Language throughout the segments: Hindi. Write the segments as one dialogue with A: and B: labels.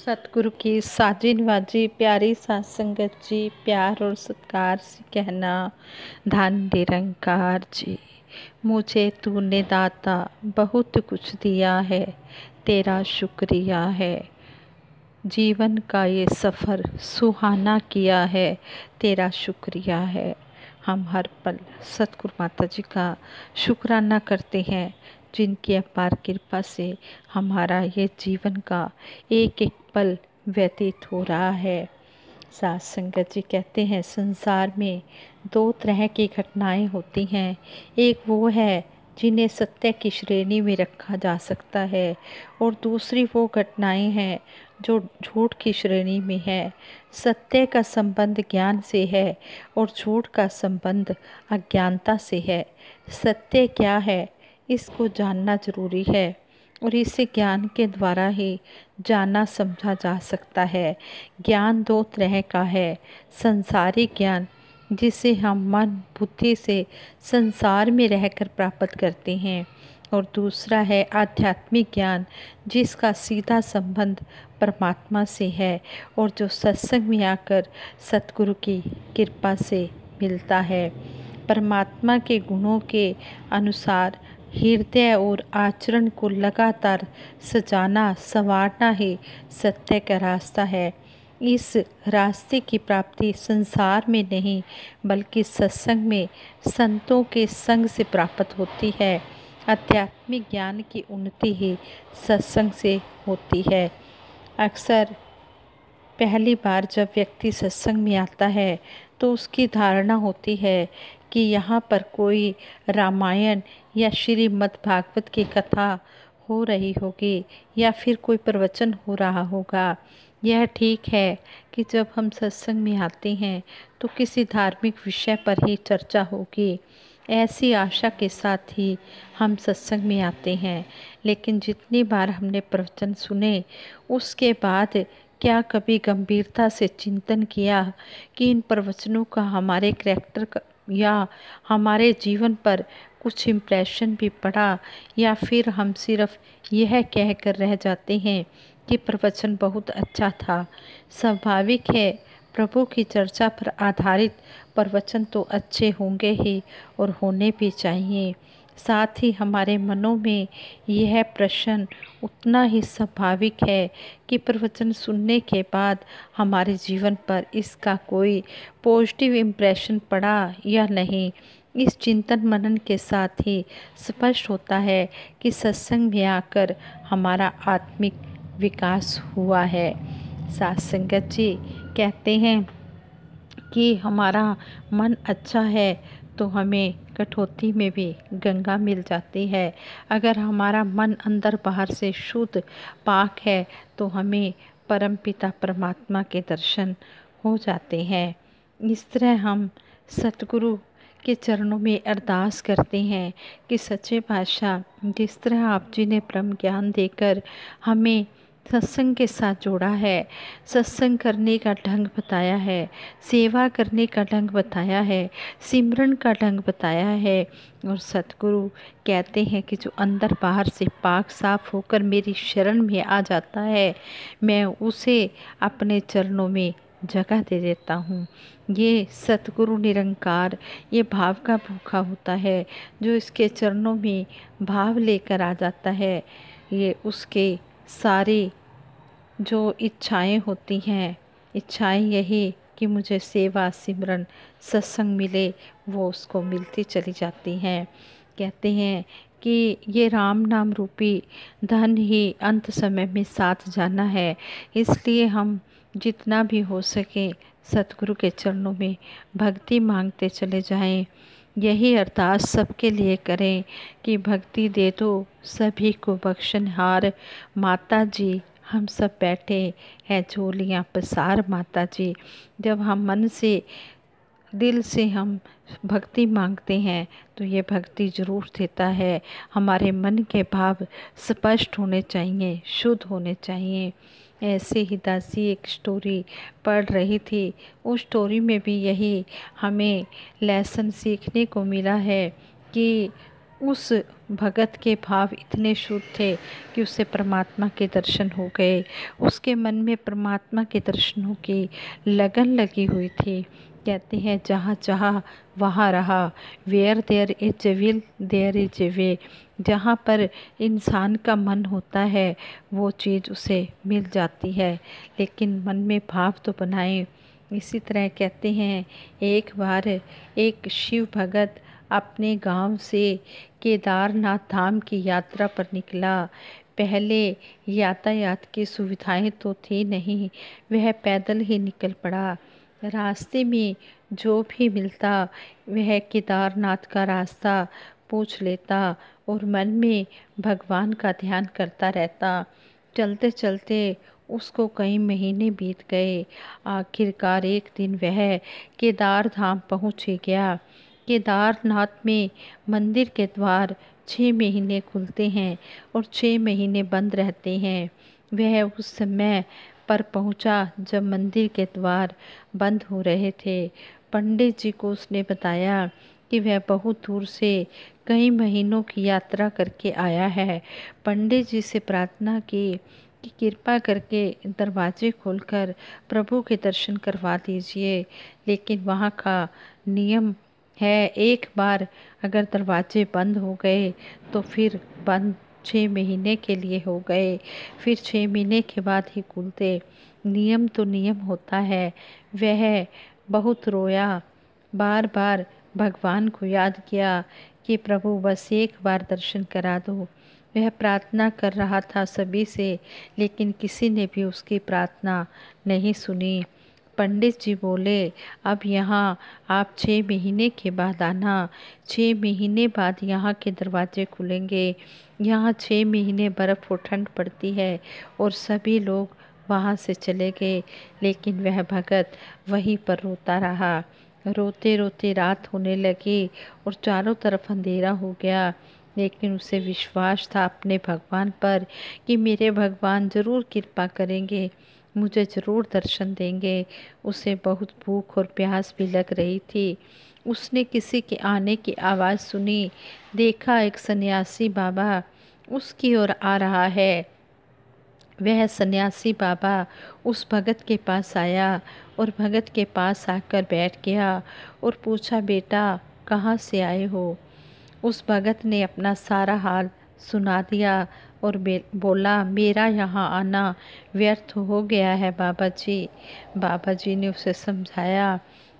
A: सतगुरु की साजी नवाजी प्यारी सात संगत जी, प्यार और सत्कार से कहना, धन निरंकार जी। मुझे तूने दाता बहुत कुछ दिया है, तेरा शुक्रिया है। जीवन का ये सफ़र सुहाना किया है, तेरा शुक्रिया है। हम हर पल सतगुरु माता जी का शुक्राना करते हैं, जिनकी अपार कृपा से हमारा ये जीवन का एक एक पल व्यतीत हो रहा है। साथ संगत जी कहते हैं, संसार में दो तरह की घटनाएं होती हैं। एक वो है जिन्हें सत्य की श्रेणी में रखा जा सकता है, और दूसरी वो घटनाएं हैं जो झूठ की श्रेणी में है। सत्य का संबंध ज्ञान से है और झूठ का संबंध अज्ञानता से है। सत्य क्या है, इसको जानना जरूरी है, और इसे ज्ञान के द्वारा ही जाना समझा जा सकता है। ज्ञान दो तरह का है, संसारिक ज्ञान जिसे हम मन बुद्धि से संसार में रहकर प्राप्त करते हैं, और दूसरा है आध्यात्मिक ज्ञान जिसका सीधा संबंध परमात्मा से है, और जो सत्संग में आकर सतगुरु की कृपा से मिलता है। परमात्मा के गुणों के अनुसार हृदय और आचरण को लगातार सजाना संवारना ही सत्य का रास्ता है। इस रास्ते की प्राप्ति संसार में नहीं, बल्कि सत्संग में संतों के संग से प्राप्त होती है। आध्यात्मिक ज्ञान की उन्नति ही सत्संग से होती है। अक्सर पहली बार जब व्यक्ति सत्संग में आता है तो उसकी धारणा होती है कि यहाँ पर कोई रामायण या श्रीमद् भागवत की कथा हो रही होगी, या फिर कोई प्रवचन हो रहा होगा। यह ठीक है कि जब हम सत्संग में आते हैं तो किसी धार्मिक विषय पर ही चर्चा होगी, ऐसी आशा के साथ ही हम सत्संग में आते हैं। लेकिन जितनी बार हमने प्रवचन सुने, उसके बाद क्या कभी गंभीरता से चिंतन किया कि इन प्रवचनों का हमारे करैक्टर का या हमारे जीवन पर कुछ इम्प्रेशन भी पड़ा, या फिर हम सिर्फ यह कह कर रह जाते हैं कि प्रवचन बहुत अच्छा था। स्वाभाविक है, प्रभु की चर्चा पर आधारित प्रवचन तो अच्छे होंगे ही, और होने भी चाहिए। साथ ही हमारे मनों में यह प्रश्न उतना ही स्वाभाविक है कि प्रवचन सुनने के बाद हमारे जीवन पर इसका कोई पॉजिटिव इम्प्रेशन पड़ा या नहीं। इस चिंतन मनन के साथ ही स्पष्ट होता है कि सत्संग में आकर हमारा आत्मिक विकास हुआ है। साथ संगत जी कहते हैं कि हमारा मन अच्छा है तो हमें कठौती में भी गंगा मिल जाती है। अगर हमारा मन अंदर बाहर से शुद्ध पाक है तो हमें परमपिता परमात्मा के दर्शन हो जाते हैं। इस तरह हम सतगुरु के चरणों में अरदास करते हैं कि सच्चे पातशाह, जिस तरह आप जी ने ब्रह्म ज्ञान देकर हमें सत्संग के साथ जोड़ा है, सत्संग करने का ढंग बताया है, सेवा करने का ढंग बताया है, सिमरन का ढंग बताया है, और सतगुरु कहते हैं कि जो अंदर बाहर से पाक साफ होकर मेरी शरण में आ जाता है, मैं उसे अपने चरणों में जगह दे देता हूँ। ये सतगुरु निरंकार ये भाव का भूखा होता है, जो इसके चरणों में भाव लेकर आ जाता है। ये उसके सारी जो इच्छाएं होती हैं, इच्छाएं यही कि मुझे सेवा सिमरन सत्संग मिले, वो उसको मिलती चली जाती हैं। कहते हैं कि ये राम नाम रूपी धन ही अंत समय में साथ जाना है। इसलिए हम जितना भी हो सके सतगुरु के चरणों में भक्ति मांगते चले जाएं। यही अरदास सबके लिए करें कि भक्ति दे दो सभी को बख्शनहार माता जी, हम सब बैठे हैं झोलियाँ पसार माता जी। जब हम मन से दिल से हम भक्ति मांगते हैं तो ये भक्ति ज़रूर देता है। हमारे मन के भाव स्पष्ट होने चाहिए, शुद्ध होने चाहिए। ऐसे ही दासी एक स्टोरी पढ़ रही थी, उस स्टोरी में भी यही हमें लेसन सीखने को मिला है कि उस भगत के भाव इतने शुद्ध थे कि उसे परमात्मा के दर्शन हो गए। उसके मन में परमात्मा के दर्शनों की लगन लगी हुई थी। कहते हैं जहाँ चाहा वहाँ रहा, where there is a will there is a way. जहाँ पर इंसान का मन होता है वो चीज़ उसे मिल जाती है, लेकिन मन में भाव तो बनाए। इसी तरह कहते हैं एक बार एक शिव भगत अपने गांव से केदारनाथ धाम की यात्रा पर निकला। पहले यातायात की सुविधाएं तो थी नहीं, वह पैदल ही निकल पड़ा। रास्ते में जो भी मिलता वह केदारनाथ का रास्ता पूछ लेता और मन में भगवान का ध्यान करता रहता। चलते चलते उसको कई महीने बीत गए। आखिरकार एक दिन वह केदार धाम पहुँच ही गया। केदारनाथ में मंदिर के द्वार 6 महीने खुलते हैं और 6 महीने बंद रहते हैं। वह उस समय पर पहुंचा जब मंदिर के द्वार बंद हो रहे थे। पंडित जी को उसने बताया कि वह बहुत दूर से कई महीनों की यात्रा करके आया है। पंडित जी से प्रार्थना की कि कृपा करके दरवाजे खोलकर प्रभु के दर्शन करवा दीजिए, लेकिन वहाँ का नियम है एक बार अगर दरवाजे बंद हो गए तो फिर बंद 6 महीने के लिए हो गए, फिर 6 महीने के बाद ही खुलते। नियम तो नियम होता है। वह बहुत रोया, बार बार भगवान को याद किया कि प्रभु बस एक बार दर्शन करा दो। वह प्रार्थना कर रहा था सभी से, लेकिन किसी ने भी उसकी प्रार्थना नहीं सुनी। पंडित जी बोले अब यहाँ आप 6 महीने के बाद आना। 6 महीने बाद यहाँ के दरवाजे खुलेंगे। यहाँ 6 महीने बर्फ़ और ठंड पड़ती है। और सभी लोग वहाँ से चले गए, लेकिन वह भगत वहीं पर रोता रहा। रोते रोते रात होने लगी और चारों तरफ अंधेरा हो गया, लेकिन उसे विश्वास था अपने भगवान पर कि मेरे भगवान ज़रूर कृपा करेंगे, मुझे ज़रूर दर्शन देंगे। उसे बहुत भूख और प्यास भी लग रही थी। उसने किसी के आने की आवाज़ सुनी। देखा एक सन्यासी बाबा उसकी ओर आ रहा है। वह सन्यासी बाबा उस भगत के पास आया और भगत के पास आकर बैठ गया और पूछा बेटा कहाँ से आए हो। उस भगत ने अपना सारा हाल सुना दिया और बोला मेरा यहाँ आना व्यर्थ हो गया है बाबा जी। बाबा जी ने उसे समझाया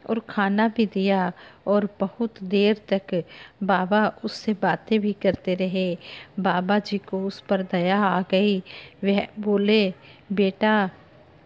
A: और खाना भी दिया और बहुत देर तक बाबा उससे बातें भी करते रहे। बाबा जी को उस पर दया आ गई। वह बोले बेटा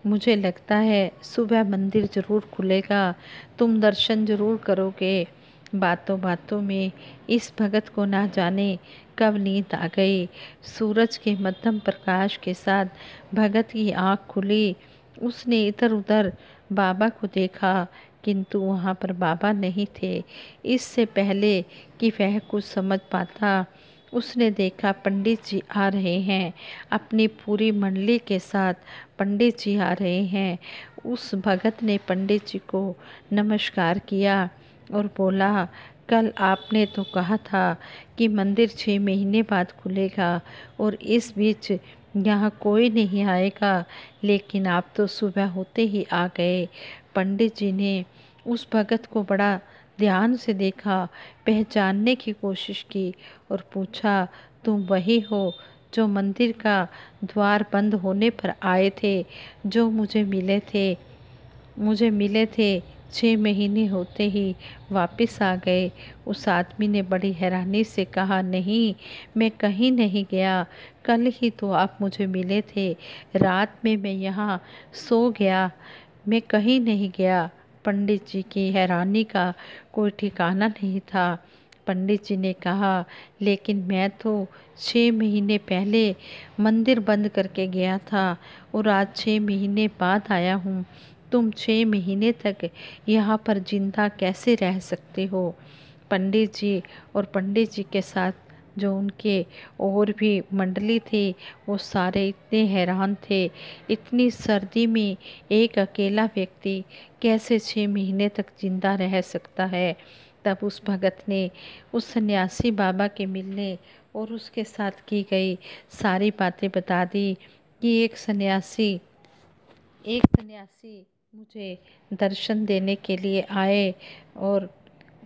A: मुझे लगता है सुबह मंदिर ज़रूर खुलेगा, तुम दर्शन ज़रूर करोगे। बातों बातों में इस भगत को ना जाने कब नींद आ गई। सूरज के मध्यम प्रकाश के साथ भगत की आँख खुली। उसने इधर उधर बाबा को देखा, किंतु वहाँ पर बाबा नहीं थे। इससे पहले कि वह कुछ समझ पाता उसने देखा पंडित जी आ रहे हैं, अपनी पूरी मंडली के साथ पंडित जी आ रहे हैं। उस भगत ने पंडित जी को नमस्कार किया और बोला कल आपने तो कहा था कि मंदिर 6 महीने बाद खुलेगा और इस बीच यहाँ कोई नहीं आएगा, लेकिन आप तो सुबह होते ही आ गए। पंडित जी ने उस भगत को बड़ा ध्यान से देखा, पहचानने की कोशिश की और पूछा तुम वही हो जो मंदिर का द्वार बंद होने पर आए थे, जो मुझे मिले थे 6 महीने होते ही वापस आ गए। उस आदमी ने बड़ी हैरानी से कहा नहीं मैं कहीं नहीं गया, कल ही तो आप मुझे मिले थे, रात में मैं यहाँ सो गया, मैं कहीं नहीं गया। पंडित जी की हैरानी का कोई ठिकाना नहीं था। पंडित जी ने कहा लेकिन मैं तो 6 महीने पहले मंदिर बंद करके गया था और आज 6 महीने बाद आया हूँ। तुम 6 महीने तक यहाँ पर जिंदा कैसे रह सकते हो। पंडित जी और पंडित जी के साथ जो उनके और भी मंडली थी वो सारे इतने हैरान थे। इतनी सर्दी में एक अकेला व्यक्ति कैसे 6 महीने तक जिंदा रह सकता है। तब उस भगत ने उस सन्यासी बाबा के मिलने और उसके साथ की गई सारी बातें बता दी कि एक सन्यासी मुझे दर्शन देने के लिए आए और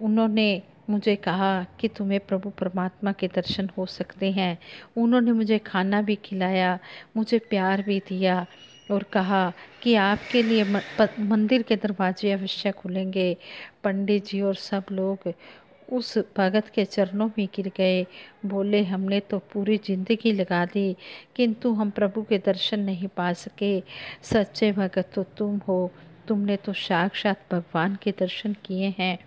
A: उन्होंने मुझे कहा कि तुम्हें प्रभु परमात्मा के दर्शन हो सकते हैं। उन्होंने मुझे खाना भी खिलाया, मुझे प्यार भी दिया और कहा कि आपके लिए मंदिर के दरवाजे अवश्य खुलेंगे। पंडित जी और सब लोग उस भगत के चरणों में गिर गए, बोले हमने तो पूरी जिंदगी लगा दी किंतु हम प्रभु के दर्शन नहीं पा सके। सच्चे भगत तो तुम हो, तुमने तो साक्षात भगवान के दर्शन किए हैं।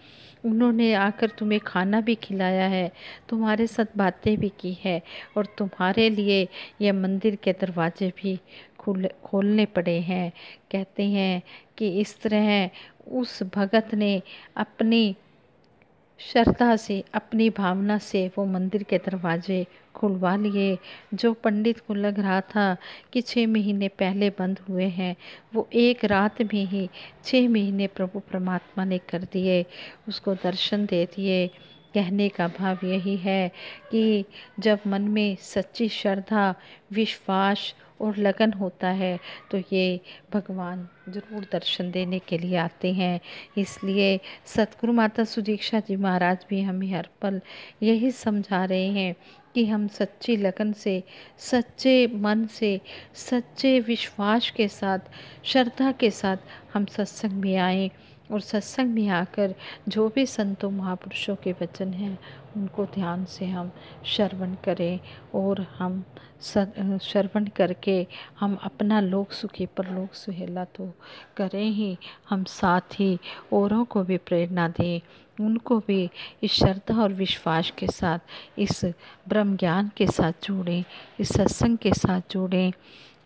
A: उन्होंने आकर तुम्हें खाना भी खिलाया है, तुम्हारे साथ बातें भी की है और तुम्हारे लिए यह मंदिर के दरवाजे भी खोलने पड़े हैं। कहते हैं कि इस तरह उस भगत ने अपनी श्रद्धा से, अपनी भावना से वो मंदिर के दरवाजे खुलवा लिए। जो पंडित को लग रहा था कि 6 महीने पहले बंद हुए हैं, वो एक रात में ही 6 महीने प्रभु परमात्मा ने कर दिए, उसको दर्शन दे दिए। कहने का भाव यही है कि जब मन में सच्ची श्रद्धा, विश्वास और लगन होता है तो ये भगवान जरूर दर्शन देने के लिए आते हैं। इसलिए सतगुरु माता सुदीक्षा जी महाराज भी हमें हर पल यही समझा रहे हैं कि हम सच्ची लगन से, सच्चे मन से, सच्चे विश्वास के साथ, श्रद्धा के साथ हम सत्संग में आएं और सत्संग में आकर जो भी संतों महापुरुषों के वचन हैं उनको ध्यान से हम श्रवण करें और हम श्रवण करके हम अपना लोक सुखी परलोक सुहेला तो करें ही, हम साथ ही औरों को भी प्रेरणा दें, उनको भी इस श्रद्धा और विश्वास के साथ, इस ब्रह्म ज्ञान के साथ जोड़ें, इस सत्संग के साथ जोड़ें।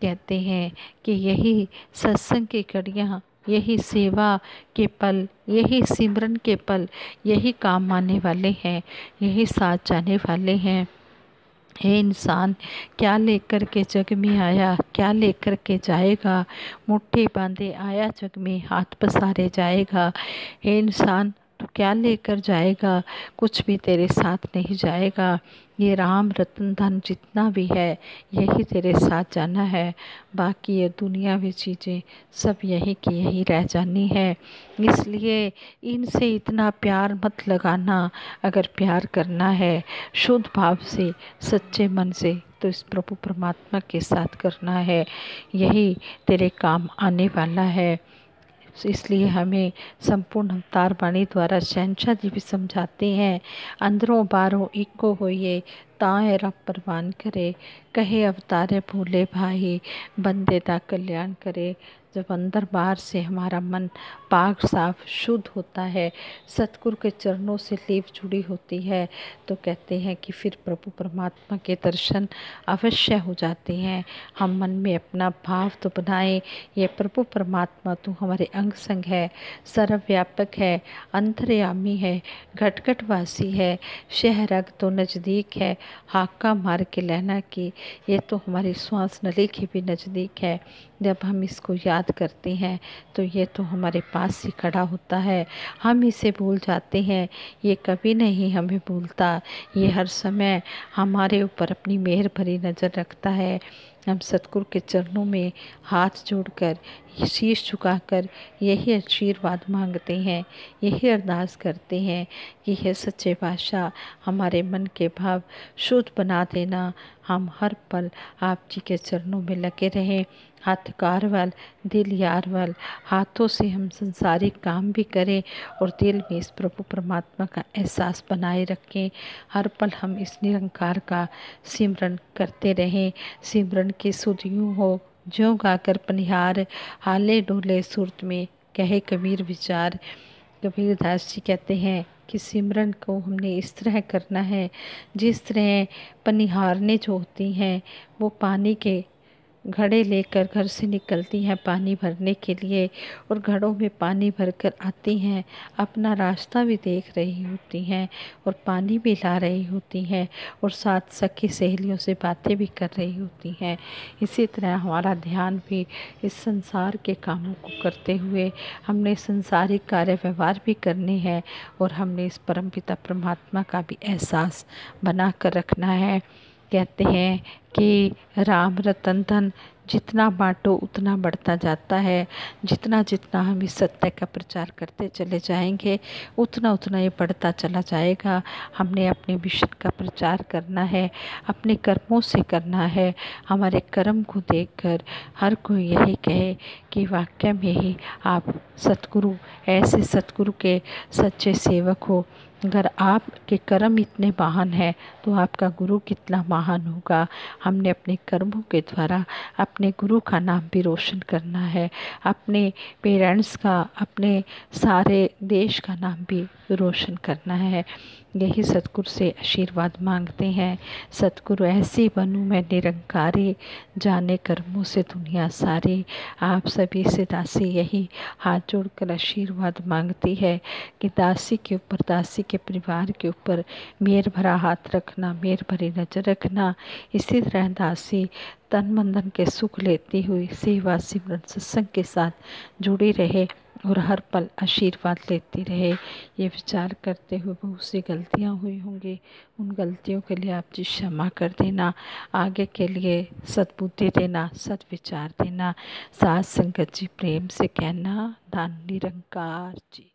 A: कहते हैं कि यही सत्संग की कड़ियाँ, यही सेवा के पल, यही सिमरन के पल, यही काम आने वाले हैं, यही साथ जाने वाले हैं। हे इंसान, क्या लेकर के जग में आया, क्या लेकर के जाएगा। मुट्ठी बांधे आया जग में, हाथ पसारे जाएगा। हे इंसान, तो क्या लेकर जाएगा, कुछ भी तेरे साथ नहीं जाएगा। ये राम रतन धन जितना भी है यही तेरे साथ जाना है, बाकी ये दुनियावी चीज़ें सब यही की यही रह जानी है। इसलिए इनसे इतना प्यार मत लगाना। अगर प्यार करना है शुद्ध भाव से, सच्चे मन से, तो इस प्रभु परमात्मा के साथ करना है, यही तेरे काम आने वाला है। इसलिए हमें संपूर्ण अवतार वाणी द्वारा शहंशाह जी भी समझाते हैं, अंदरों बारों इको होइए, ताए रब परवान करे, कहे अवतारे भूले भाई, बंदे दा कल्याण करे। जब अंदर बाहर से हमारा मन पाक साफ शुद्ध होता है, सतगुरु के चरणों से लीप जुड़ी होती है, तो कहते हैं कि फिर प्रभु परमात्मा के दर्शन अवश्य हो जाते हैं। हम मन में अपना भाव तो बनाएं, ये प्रभु परमात्मा तो हमारे अंग संग है, सर्वव्यापक है, अंतर्यामी है, घट घट वासी है, शहर अग तो नज़दीक है, हाका मार के लेना की, ये तो हमारी श्वास नली के भी नज़दीक है। जब हम इसको याद करते हैं तो ये तो हमारे पास ही खड़ा होता है। हम इसे भूल जाते हैं, ये कभी नहीं हमें भूलता, ये हर समय हमारे ऊपर अपनी मेहर भरी नज़र रखता है। हम सतगुरु के चरणों में हाथ जोड़कर, शीश झुकाकर यही आशीर्वाद मांगते हैं, यही अरदास करते हैं कि हे सच्चे बादशाह, हमारे मन के भाव शुद्ध बना देना। हम हर पल आप जी के चरणों में लगे रहें, हाथ कार वाल, दिल यार वाल, हाथों से हम संसारिक काम भी करें और दिल में इस प्रभु परमात्मा का एहसास बनाए रखें। हर पल हम इस निरंकार का सिमरन करते रहें। सिमरन की सुध यूँ हो, ज्यों गाकर पनिहार, हाले डोले सुरत में, कहे कबीर विचार। कबीर दास जी कहते हैं कि सिमरन को हमने इस तरह करना है जिस तरह पनिहारने जो होती हैं वो पानी के घड़े लेकर घर से निकलती हैं पानी भरने के लिए, और घड़ों में पानी भरकर आती हैं, अपना रास्ता भी देख रही होती हैं और पानी भी ला रही होती हैं, और साथ सखी सहेलियों से बातें भी कर रही होती हैं। इसी तरह हमारा ध्यान भी इस संसार के कामों को करते हुए हमने संसारिक कार्य व्यवहार भी करने हैं, और हमने इस परमपिता परमात्मा का भी एहसास बना कर रखना है। कहते हैं कि राम रतन धन जितना बांटो उतना बढ़ता जाता है। जितना जितना हम इस सत्य का प्रचार करते चले जाएंगे, उतना उतना ये बढ़ता चला जाएगा। हमने अपने विषय का प्रचार करना है, अपने कर्मों से करना है। हमारे कर्म को देखकर हर कोई यही कहे कि वाकई में ही आप सतगुरु, ऐसे सतगुरु के सच्चे सेवक हो। अगर आपके कर्म इतने महान हैं तो आपका गुरु कितना महान होगा। हमने अपने कर्मों के द्वारा अपने गुरु का नाम भी रोशन करना है, अपने पेरेंट्स का, अपने सारे देश का नाम भी रोशन करना है। यही सतगुरु से आशीर्वाद मांगते हैं। सतगुरु ऐसी बनूं मैं निरंकारी, जाने कर्मों से दुनिया सारी। आप सभी से दासी यही हाथ जोड़कर आशीर्वाद मांगती है कि दासी के ऊपर, दासी के परिवार के ऊपर मेहर भरा हाथ रखना, मेहर भरी नज़र रखना। इसी तरह दासी तन मन धन के सुख लेती हुई सेवा सिमरन सत्संग के साथ जुड़ी रहे और हर पल आशीर्वाद लेती रहे। ये विचार करते हुए बहुत सी गलतियाँ हुई होंगी, उन गलतियों के लिए आप जी क्षमा कर देना। आगे के लिए सद्बुद्धि देना, सद्विचार देना। साथ संगत जी प्रेम से कहना। धन निरंकार जी।